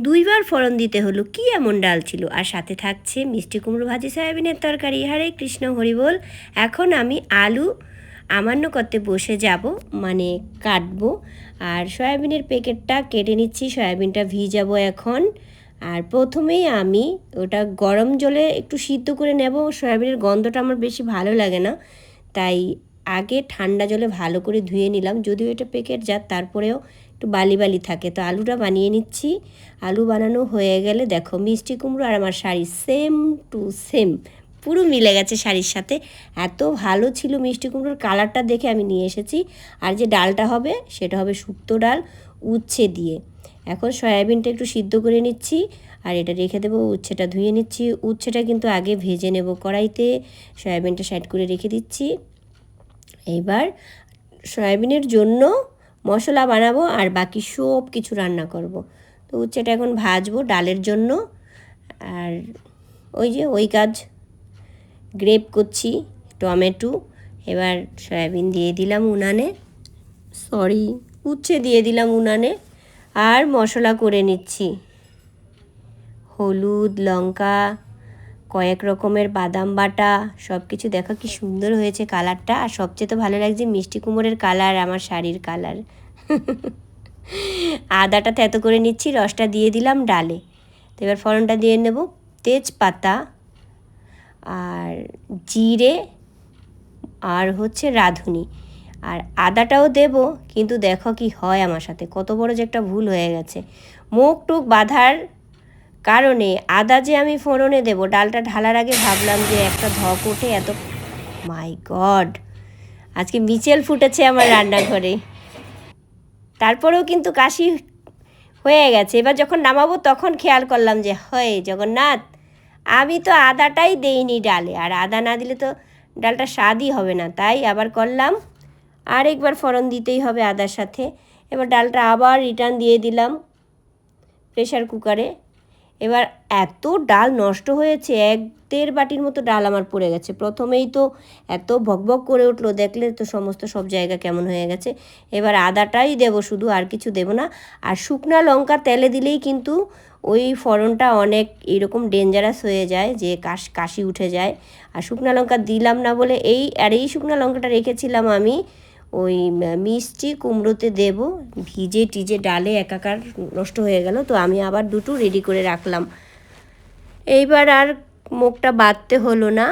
দুইবার ফোড়ন দিতে হলো, কি এমন ডাল ছিল। আর সাথে থাকছে মিষ্টি কুমড়ো ভাজি, সয়াবিনের তরকারি। হরে কৃষ্ণ হরি বল। এখন আমি আলু আমান্য করতে বসে যাব, মানে কাটবো। আর সয়াবিনের প্যাকেটটা কেটে নিচ্ছি, সয়াবিনটা ভিজাবো এখন। আর প্রথমেই আমি ওটা গরম জলে একটু সিদ্ধ করে নেব। সয়াবিনের গন্ধটা আমার বেশি ভালো লাগে না, তাই আগে ঠান্ডা জলে ভালো করে ধুয়ে নিলাম। যদিও এটা প্যাকেট জাত, তারপরেও একটু বালি বালি থাকে। তো আলুটা বানিয়ে নিচ্ছি। আলু বানানো হয়ে গেলে দেখো মিষ্টি কুমড়ো আর আমার শাড়ি সেম টু সেম, পুরো মিলে গেছে শাড়ির সাথে। এত ভালো ছিল মিষ্টি কুমড়োর কালারটা দেখে আমি নিয়ে এসেছি। আর যে ডালটা হবে সেটা হবে শুক্তো ডাল উচ্ছে দিয়ে। এখন সয়াবিনটা একটু সিদ্ধ করে নিচ্ছি আর এটা রেখে দেবো। উচ্ছেটা ধুয়ে নিচ্ছি। উচ্ছেটা কিন্তু আগে ভেজে নেব কড়াইতে। সয়াবিনটা সাইড করে রেখে দিচ্ছি। এইবার সয়াবিনের জন্য মশলা বানাবো আর বাকি সব কিছু রান্না করব। তো উচ্ছেটা এখন ভাজবো ডালের জন্য। আর ওই যে ওই কাজ, গ্রেপ করছি টমেটো। এবার সয়াবিন দিয়ে দিলাম উনানে, উচ্ছে দিয়ে দিলাম উনানে। আর মশলা করে নিচ্ছি, হলুদ, লঙ্কা, কয়েক রকমের বাদাম বাটা, সব কিছু। দেখো কি সুন্দর হয়েছে কালারটা। আর সবচেয়ে তো ভালো লাগছে মিষ্টি কুমড়োর কালার, আমার শাড়ির কালার। আদাটা থেতো করে নিচ্ছি, রসটা দিয়ে দিলাম ডালে। তো এবার ফোড়নটা দিয়ে নেব, তেজপাতা আর জিরে আর হচ্ছে রাঁধুনি, আর আদাটাও দেব। কিন্তু দেখো কি হয় আমার সাথে, কত বড় যে একটা ভুল হয়ে গেছে। মুখ টুক বাঁধার কারণে আদা যে আমি ফোড়নে দেব, ডালটা ঢালার আগে ভাবলাম যে একটা ধপ ওঠে এত। মাই গড, আজকে মিচেল ফুটেছে আমার রান্নাঘরে। তারপরেও কিন্তু কাশি হয়ে গেছে। এবার যখন নামাবো তখন খেয়াল করলাম যে হয় জগন্নাথ, আমি তো আদাটাই দেইনি ডালে। আর আদা না দিলে তো ডালটা স্বাদই হবে না। তাই আবার করলাম, আরেকবার ফোড়ন দিতেই হবে আদার সাথে। এবার ডালটা আবার রিটার্ন দিয়ে দিলাম প্রেশার কুকারে। এবার এত ডাল নষ্ট হয়েছে, 1-1.5 বাটির মতো ডাল আমার পড়ে গেছে। প্রথমেই তো এত ভকভক করে উঠলো, দেখলে তো সমস্ত সব জায়গা কেমন হয়ে গেছে। এবার আদাটাই দেবো শুধু, আর কিছু দেবো না। আর শুকনা লঙ্কা তেলে দিলেই কিন্তু ওই ফোড়নটা অনেক এরকম ডেঞ্জারাস হয়ে যায়, যে কাশি উঠে যায়। আর শুকনা লঙ্কা দিলাম না বলে এই শুকনা লঙ্কাটা রেখেছিলাম আমি ওই মিষ্টি কুমড়োতে দেব। ভিজে টিজে ডালে একাকার নষ্ট হয়ে গেল, তো আমি আবার দুটো রেডি করে রাখলাম। এইবার আর মুখটা বাঁধতে হলো না,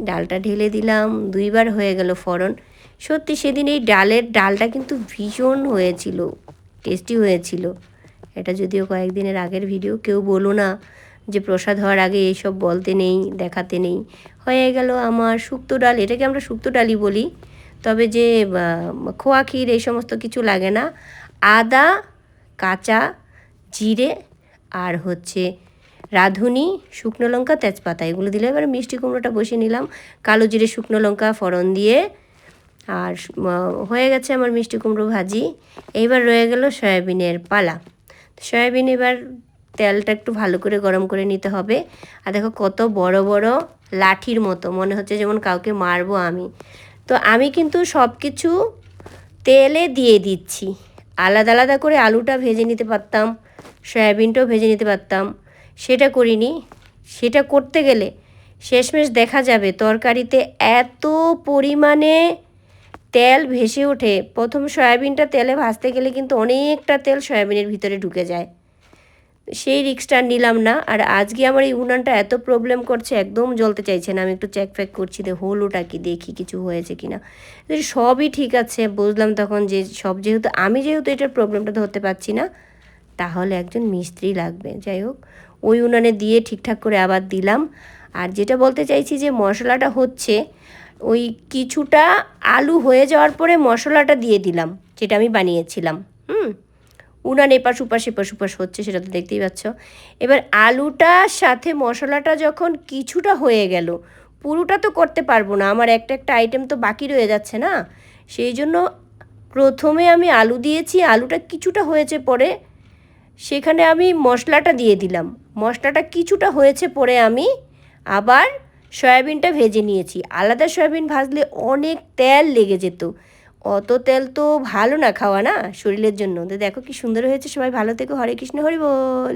ডালটা ঢেলে দিলাম। 2বার হয়ে গেল ফোড়ন। সত্যি সেদিন এই ডালটা কিন্তু ভীষণ হয়েছিল, টেস্টি হয়েছিল। এটা যদিও কয়েকদিনের আগের ভিডিও, কেউ বলো না যে প্রসাদ হওয়ার আগে এইসব বলতে নেই, দেখাতে নেই। হয়ে গেল আমার শুক্তো ডাল। এটাকে আমরা শুক্তো ডালই বলি, তবে যে খোয়া ক্ষীর এই সমস্ত কিছু লাগে না। আদা, কাঁচা জিরে আর হচ্ছে রাঁধুনি, শুকনো লঙ্কা, তেজপাতা, এগুলো দিলে এবার মিষ্টি কুমড়োটা বসিয়ে নিলাম। কালো জিরে, শুকনো লঙ্কা ফোড়ন দিয়ে। আর হয়ে গেছে আমার মিষ্টি কুমড়ো ভাজি। এইবার রয়ে গেল সয়াবিনের পালা। সয়াবিন এবার তেলটা একটু ভালো করে গরম করে নিতে হবে। আর দেখো কত বড় বড় লাঠির মতো, মনে হচ্ছে যেমন কাউকে মারবো আমি। তো আমি কিন্তু সব কিছু তেলে দিয়ে দিচ্ছি। আলাদা আলাদা করে আলুটা ভেজে নিতে পারতাম, সয়াবিনটাও ভেজে নিতে পারতাম, সেটা করিনি। সেটা করতে গেলে শেষমেশ দেখা যাবে তরকারিতে এত পরিমাণে তেল ভেসে ওঠে। প্রথম সয়াবিনটা তেলে ভাজতে গেলে কিন্তু অনেকটা তেল সয়াবিনের ভিতরে ঢুকে যায়, সেই রিস্কটা নিলাম না। আর আজকে আমার এই উনানটা এত প্রবলেম করছে, একদম জ্বলতে চাইছে না। আমি একটু চেক ফেক করছি, হলোটা কি দেখি কিছু হয়েছে কি না। সবই ঠিক আছে, বুঝলাম তখন যে সব যেহেতু এটার প্রবলেমটা ধরতে পারছি না, তাহলে একজন মিস্ত্রি লাগবে। যাই হোক, ওই উনানে দিয়ে ঠিকঠাক করে আবার দিলাম। আর যেটা বলতে চাইছি যে মশলাটা হচ্ছে, ওই কিছুটা আলু হয়ে যাওয়ার পরে মশলাটা দিয়ে দিলাম যেটা আমি বানিয়েছিলাম। উনান এপাশ উপাশ হচ্ছে, সেটা তো দেখতেই পাচ্ছ। এবার আলুটার সাথে মশলাটা যখন কিছুটা হয়ে গেল, পুরোটা তো করতে পারবো না, আমার একটা আইটেম তো বাকি রয়ে যাচ্ছে না। সেই জন্য প্রথমে আমি আলু দিয়েছি, আলুটা কিছুটা হয়েছে পরে সেখানে আমি মশলাটা দিয়ে দিলাম। মশলাটা কিছুটা হয়েছে পরে আমি আবার সয়াবিনটা ভেজে নিয়েছি। আলাদা সয়াবিন ভাজলে অনেক তেল লেগে যেত, অত তেল তো ভালো না খাওয়া না শরীরের জন্য। তো দেখো কি সুন্দর হয়েছে। সবাই ভালো থেকো। হরে কৃষ্ণ, হরি বল।